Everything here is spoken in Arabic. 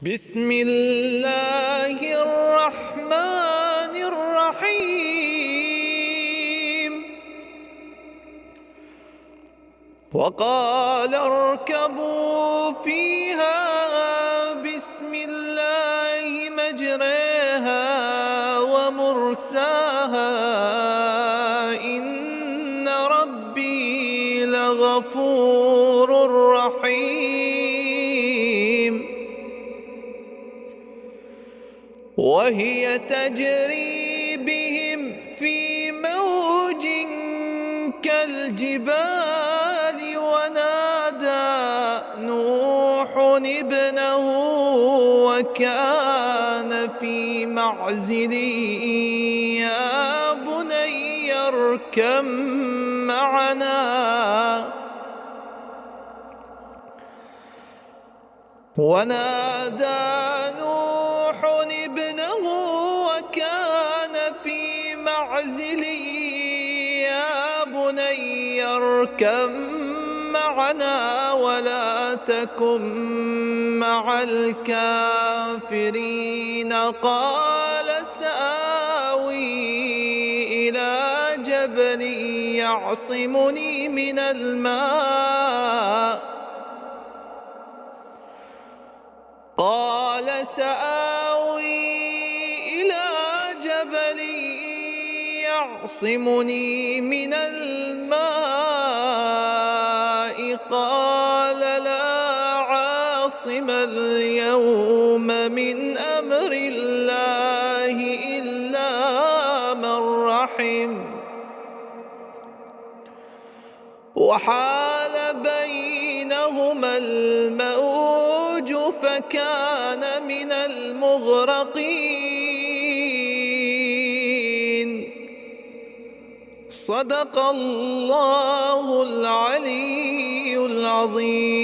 بسم الله الرحمن الرحيم. وقال اركبوا فيها بسم الله مجريها ومرساها إن ربي لغفور رحيم. وهي تجري بهم في موج كالجبال ونادى نوح ابنه وكان في معزل يا بني اركب معنا ونادى نوح ابنه وكان في معزل يا بني اركب معنا ولا تكن مع الكافرين. قال سآوي إلى جبل يعصمني من الماء قال سآوي إلى جبل يعصمني من الماء قال لا عاصم اليوم من أمر الله إلا من رحم. وحال بينهما الموج فكان من المغرقين. صدق الله العلي العظيم.